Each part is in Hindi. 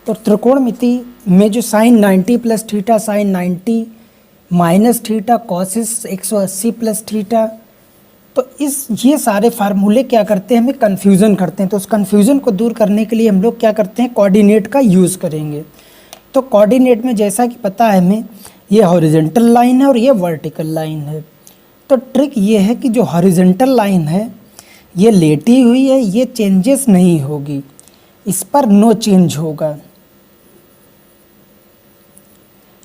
तो त्रिकोणमिति में जो sine 90 plus theta, sine 90 minus theta, cos 180 plus theta, तो ये सारे फार्मूले क्या करते हैं, हमें कन्फ्यूज़न करते हैं। तो उस कन्फ्यूज़न को दूर करने के लिए हम लोग क्या करते हैं, कोऑर्डिनेट का यूज़ करेंगे। तो कोऑर्डिनेट में जैसा कि पता है हमें, ये हॉरिजॉन्टल लाइन है और ये वर्टिकल लाइन है। तो ट्रिक ये है कि जो हॉरिजॉन्टल लाइन है ये लेटी हुई है, ये चेंजेस नहीं होगी, इस पर नो चेंज होगा।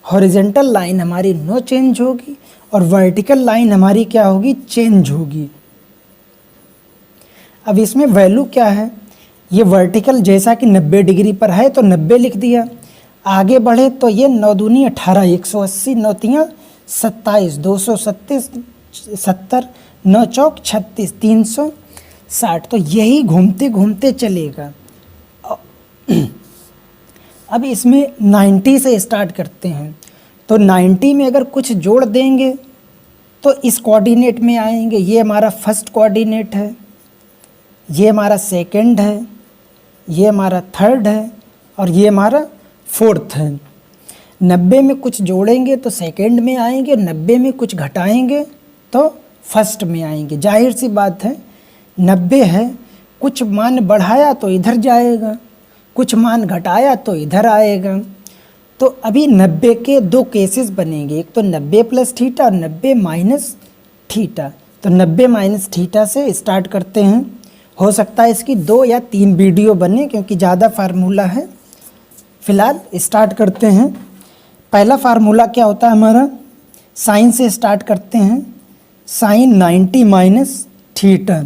हॉरिजॉन्टल लाइन हमारी नो चेंज होगी और वर्टिकल लाइन हमारी क्या होगी, चेंज होगी। अब इसमें वैल्यू क्या है, ये वर्टिकल जैसा कि 90 डिग्री पर है तो 90 लिख दिया। आगे बढ़े तो ये 9 दूनी 18, 180, 9 तियाँ 27, 237, 70, 9 चौक 36, 360। तो यही घूमते घूमते चलेगा। अब इसमें 90 से स्टार्ट करते हैं। तो 90 में अगर कुछ जोड़ देंगे तो इस कोऑर्डिनेट में आएंगे। ये हमारा फर्स्ट कोऑर्डिनेट है, ये हमारा सेकंड है, ये हमारा थर्ड है और ये हमारा फोर्थ है। 90 में कुछ जोड़ेंगे तो सेकंड में आएंगे, 90 में कुछ घटाएंगे तो फर्स्ट में आएंगे। जाहिर सी बात है, 90 है, कुछ मान बढ़ाया तो इधर जाएगा, कुछ मान घटाया तो इधर आएगा। तो अभी 90 के दो केसेस बनेंगे, एक तो 90 प्लस थीटा और 90 माइनस थीटा। तो 90 माइनस थीटा से स्टार्ट करते हैं। हो सकता है इसकी 2 या 3 वीडियो बने क्योंकि ज़्यादा फार्मूला है। फिलहाल स्टार्ट करते हैं। पहला फार्मूला क्या होता है हमारा, साइन से स्टार्ट करते हैं। साइन 90 माइनस थीटा,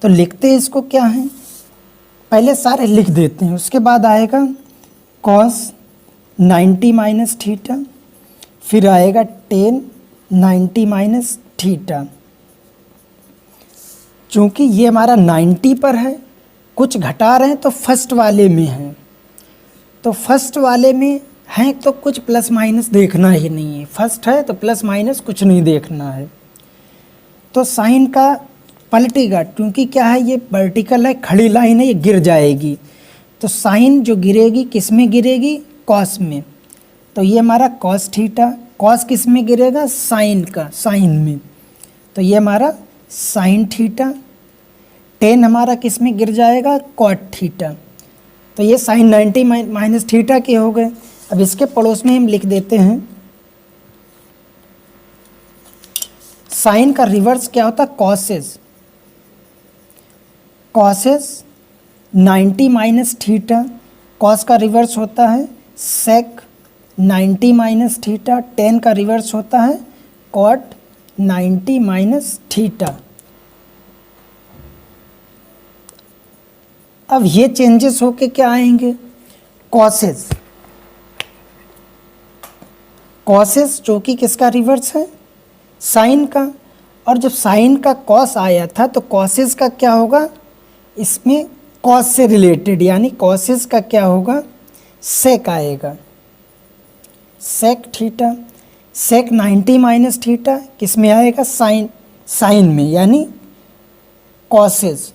तो लिखते हैं इसको क्या है, पहले सारे लिख देते हैं, उसके बाद आएगा कॉस 90 माइनस थीटा, फिर आएगा टेन 90 माइनस थीटा। चूँकि ये हमारा 90 पर है, कुछ घटा रहे हैं तो फर्स्ट वाले में है, तो फर्स्ट वाले में हैं तो कुछ प्लस माइनस देखना ही नहीं है। फर्स्ट है तो प्लस माइनस कुछ नहीं देखना है। तो साइन का पलटेगा, क्योंकि क्या है, ये वर्टिकल है, खड़ी लाइन है, ये गिर जाएगी। तो साइन जो गिरेगी किस में गिरेगी, कॉस में। तो ये हमारा कॉस थीटा, कॉस किस में गिरेगा, साइन का, साइन में। तो ये हमारा साइन थीटा। टेन हमारा किस में गिर जाएगा, कॉट थीटा। तो ये साइन 90 माइनस थीटा के हो गए। अब इसके पड़ोस में हम लिख देते हैं, साइन का रिवर्स क्या होता है, causes. Causes 90 minus theta, cos का रिवर्स होता है सेक 90 माइनस थीटा। टेन का रिवर्स होता है कॉट 90 माइनस थीटा। अब ये चेंजेस होके क्या आएंगे, कॉसेस। कॉसेस जो कि किसका रिवर्स है, साइन का। और जब साइन का कॉस आया था तो कॉसेस का क्या होगा, इसमें कॉस से रिलेटेड, यानी कॉसेस का क्या होगा, सेक आएगा, सेक थीटा। सेक 90 माइनस थीटा किस में आएगा, साइन, साइन में, यानी कॉसेस।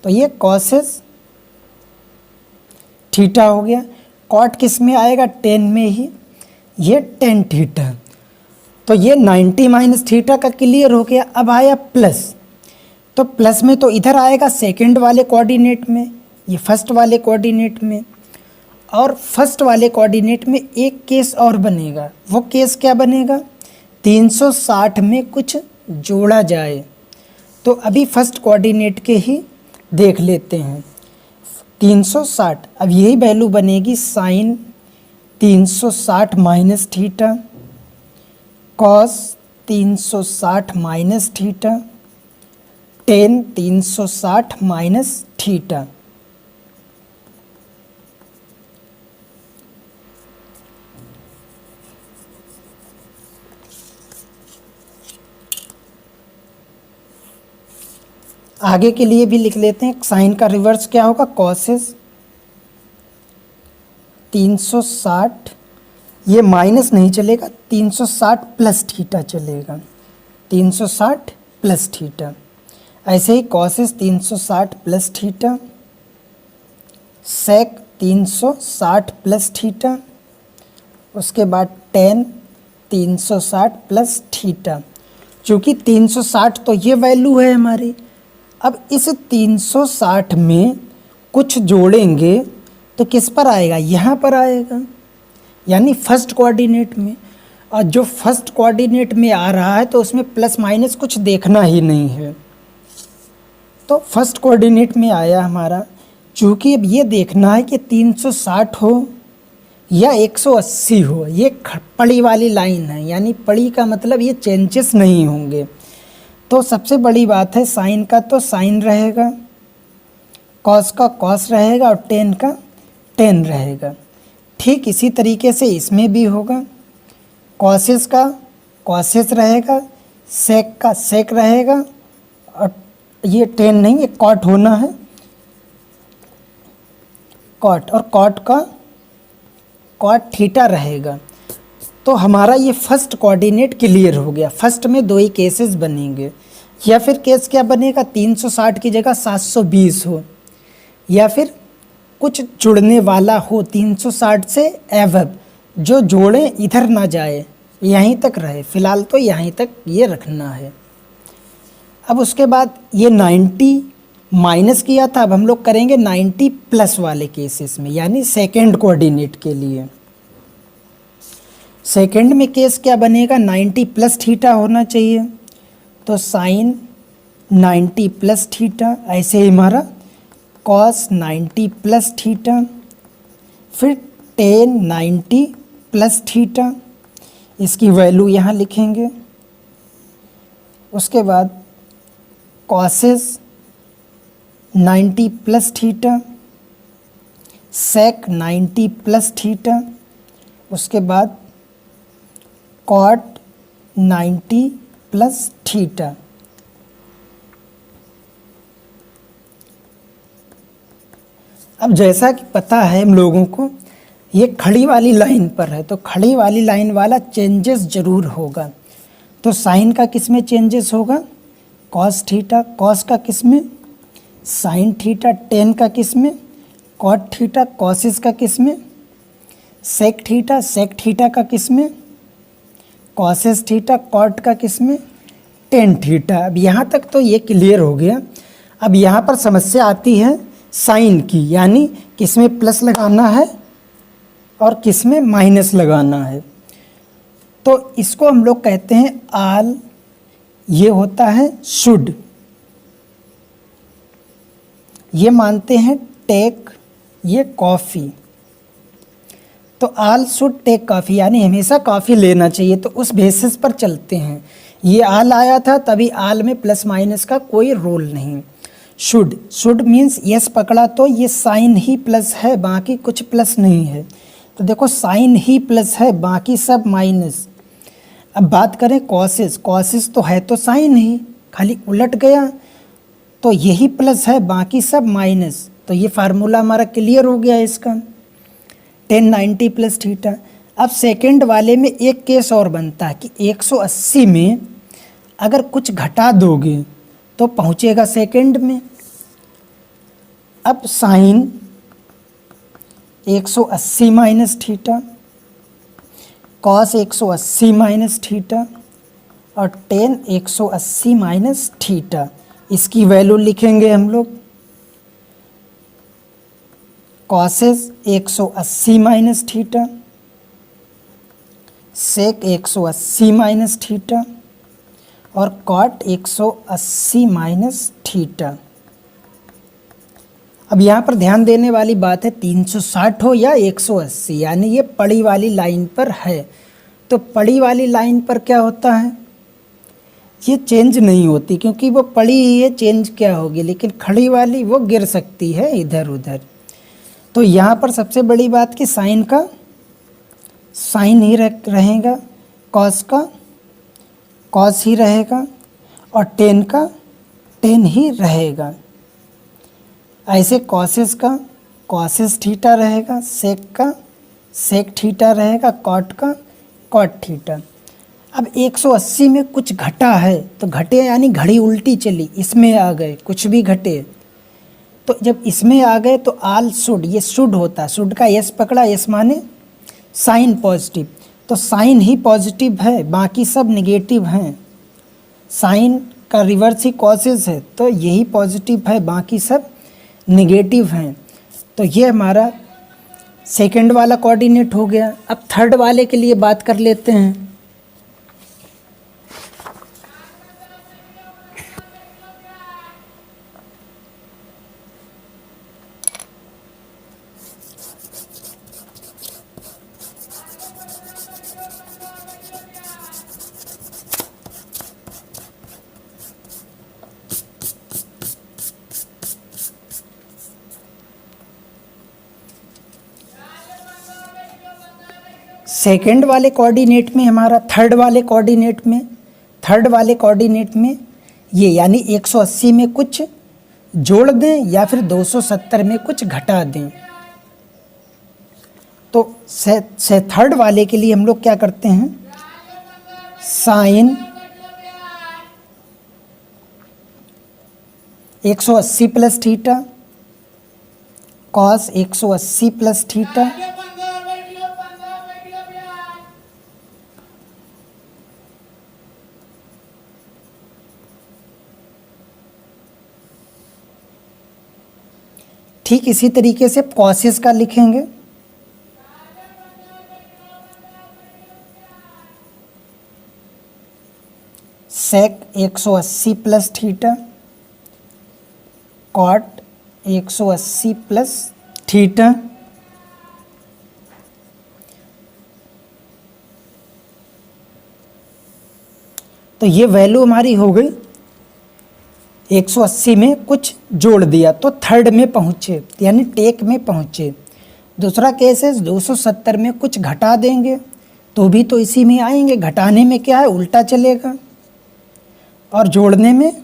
तो ये कॉसेस थीटा हो गया। कॉट किस में आएगा, टेन में ही, ये टेन थीटा। तो ये 90 माइनस थीटा का क्लियर हो गया। अब आया प्लस, तो प्लस में तो इधर आएगा सेकंड वाले कोऑर्डिनेट में, ये फर्स्ट वाले कोऑर्डिनेट में। और फर्स्ट वाले कोऑर्डिनेट में एक केस और बनेगा। वो केस क्या बनेगा, 360 में कुछ जोड़ा जाए। तो अभी फर्स्ट कोऑर्डिनेट के ही देख लेते हैं, 360। अब यही वैल्यू बनेगी sine 360 minus theta, cos 360 minus theta, tan 360 minus theta. आगे के लिए भी लिख लेते हैं, साइन का रिवर्स क्या होगा, कॉसेस 360, ये माइनस नहीं चलेगा, 360 प्लस थीटा चलेगा, 360 प्लस थीटा। ऐसे ही कॉसेस 360 प्लस थीटा, सेक 360 प्लस थीटा, उसके बाद टेन 360 प्लस थीटा। चूँकि 360 तो ये वैल्यू है हमारी, अब इस 360 में कुछ जोड़ेंगे तो किस पर आएगा, यहाँ पर आएगा, यानी फर्स्ट कोऑर्डिनेट में। और जो फर्स्ट कोऑर्डिनेट में आ रहा है तो उसमें प्लस माइनस कुछ देखना ही नहीं है। तो फर्स्ट कोऑर्डिनेट में आया हमारा। चूँकि अब ये देखना है कि 360 हो या 180 हो, ये पड़ी वाली लाइन है, यानी पड़ी का मतलब ये चेंजेस नहीं होंगे। तो सबसे बड़ी बात है साइन का तो साइन रहेगा, कॉस का कॉस रहेगा और टेन का टेन रहेगा। ठीक इसी तरीके से इसमें भी होगा, कॉसेस का कॉसेस रहेगा, सेक का सेक रहेगा, और ये टेन नहीं, ये कॉट होना है, कॉट, और कॉट का कॉट थीटा रहेगा। तो हमारा ये फर्स्ट कोऑर्डिनेट क्लियर हो गया। फर्स्ट में दो ही केसेस बनेंगे, या फिर केस क्या बनेगा, 360 की जगह 720 हो, या फिर कुछ जुड़ने वाला हो 360 से एवब, जो जोड़े इधर ना जाए, यहीं तक रहे। फ़िलहाल तो यहीं तक ये रखना है। अब उसके बाद ये 90 माइनस किया था, अब हम लोग करेंगे 90 प्लस वाले केसेस में, यानी सेकेंड कोऑर्डिनेट के लिए। सेकेंड में केस क्या बनेगा, 90 प्लस थीटा होना चाहिए, तो साइन 90 प्लस थीटा, ऐसे ही हमारा कॉस 90 प्लस थीटा, फिर टेन 90 प्लस थीटा, इसकी वैल्यू यहाँ लिखेंगे। उसके बाद कॉसेस 90 प्लस थीटा, सेक 90 प्लस थीटा, उसके बाद कॉट 90 प्लस थीटा। अब जैसा कि पता है हम लोगों को ये खड़ी वाली लाइन पर है, तो खड़ी वाली लाइन वाला चेंजेस ज़रूर होगा। तो साइन का किस में चेंजेस होगा, कॉस थीटा, कॉस का किस में, साइन थीटा, टेन का किस में, कॉट थीटा, कॉसिस का किस में, सेक थीटा का किस में, कॉसेस थीटा, कॉट का किस में, टेन थीटा। अब यहाँ तक तो ये क्लियर हो गया। अब यहाँ पर समस्या आती है साइन की, यानी किस में प्लस लगाना है और किस में माइनस लगाना है। तो इसको हम लोग कहते हैं आल, ये होता है शुड, ये मानते हैं टेक, ये कॉफ़ी। तो आल शुड टेक कॉफ़ी, यानी हमेशा कॉफ़ी लेना चाहिए, तो उस बेसिस पर चलते हैं। ये आल आया था, तभी आल में प्लस माइनस का कोई रोल नहीं। शुड मीन्स यस पकड़ा तो ये साइन ही प्लस है, बाकी कुछ प्लस नहीं है। तो देखो साइन ही प्लस है, बाकी सब माइनस। अब बात करें कॉसेस तो है तो साइन ही, खाली उलट गया तो यही प्लस है, बाकी सब माइनस। तो ये फार्मूला हमारा क्लियर हो गया इसका, टेन 90 प्लस थीटा। अब सेकेंड वाले में एक केस और बनता है कि 180 में अगर कुछ घटा दोगे तो पहुँचेगा सेकेंड में। अब sine 180 minus theta, cos 180 minus theta और टेन 180 माइनस थीटा, इसकी वैल्यू लिखेंगे हम लोग। Cosec 180 minus theta, sec 180 minus theta और कॉट 180 माइनस थीटा। अब यहाँ पर ध्यान देने वाली बात है 360 हो या 180, यानी ये पड़ी वाली लाइन पर है। तो पड़ी वाली लाइन पर क्या होता है, ये चेंज नहीं होती, क्योंकि वो पड़ी ही है, चेंज क्या होगी। लेकिन खड़ी वाली वो गिर सकती है इधर उधर। तो यहाँ पर सबसे बड़ी बात कि साइन का साइन ही रहेगा, कॉस का कॉस ही रहेगा और टेन का टेन ही रहेगा। ऐसे कॉसेस का कॉसेस थीटा रहेगा, सेक का सेक थीटा रहेगा, कॉट का कॉट थीटा। अब 180 में कुछ घटा है तो घटे यानी घड़ी उल्टी चली, इसमें आ गए कुछ भी घटे तो जब इसमें आ गए तो आल शुड, ये शुड होता है, शुड का एस पकड़ा, एस माने साइन पॉजिटिव, तो साइन ही पॉजिटिव है, बाकी सब निगेटिव हैं। साइन का रिवर्स ही कॉसेस है, तो यही पॉजिटिव है, बाकी सब निगेटिव हैं। तो ये हमारा सेकंड वाला कोऑर्डिनेट हो गया। अब थर्ड वाले के लिए बात कर लेते हैं। सेकंड वाले कोऑर्डिनेट में हमारा थर्ड वाले कोऑर्डिनेट में ये यानी 180 में कुछ जोड़ दें या फिर 270 में कुछ घटा दें। तो से थर्ड वाले के लिए हम लोग क्या करते हैं, sine 180 plus theta, cos 180 plus theta, ठीक इसी तरीके से कॉसेस का लिखेंगे, sec 180 plus theta, cot 180 plus theta, तो ये वैल्यू हमारी हो गई। 180 में कुछ जोड़ दिया तो थर्ड में पहुँचे, यानी टेक में पहुँचे। दूसरा केस है 270 में कुछ घटा देंगे तो भी तो इसी में आएंगे। घटाने में क्या है, उल्टा चलेगा, और जोड़ने में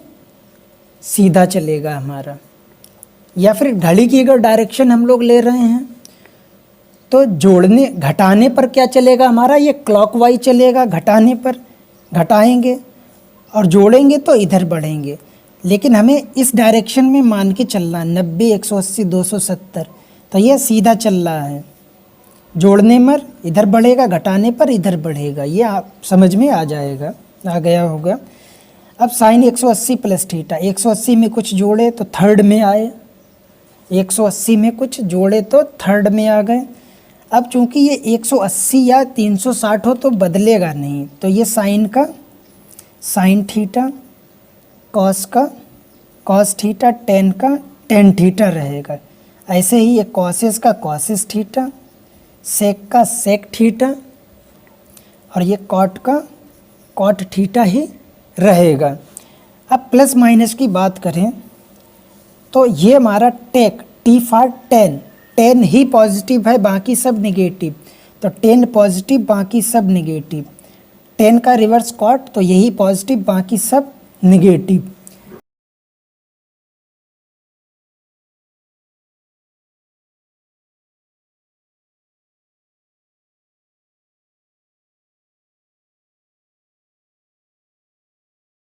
सीधा चलेगा हमारा। या फिर घड़ी की अगर डायरेक्शन हम लोग ले रहे हैं तो जोड़ने घटाने पर क्या चलेगा हमारा, ये क्लॉकवाइज चलेगा। घटाने पर घटाएंगे और जोड़ेंगे तो इधर बढ़ेंगे, लेकिन हमें इस डायरेक्शन में मान के चलना है, 90 180 270, तो ये सीधा चल रहा है। जोड़ने पर इधर बढ़ेगा, घटाने पर इधर बढ़ेगा, ये आप समझ में आ जाएगा, आ गया होगा। अब साइन 180 प्लस थीटा, 180 में कुछ जोड़े तो थर्ड में आए, 180 में कुछ जोड़े तो थर्ड में आ गए। अब चूंकि ये 180 या 360 हो तो बदलेगा नहीं, तो ये साइन का साइन थीटा, कॉस का कॉस थीटा, टेन का टेन थीटा रहेगा। ऐसे ही ये कॉसेस का कॉसेस थीटा, सेक का सेक थीटा, और ये कॉट का कॉट थीटा ही रहेगा। अब प्लस माइनस की बात करें तो ये हमारा टेक, टी फॉर टेन, टेन ही पॉजिटिव है, बाकी सब निगेटिव, तो टेन पॉजिटिव बाकी सब निगेटिव। टेन का रिवर्स कॉट, तो यही पॉजिटिव बाकी सब निगेटिव।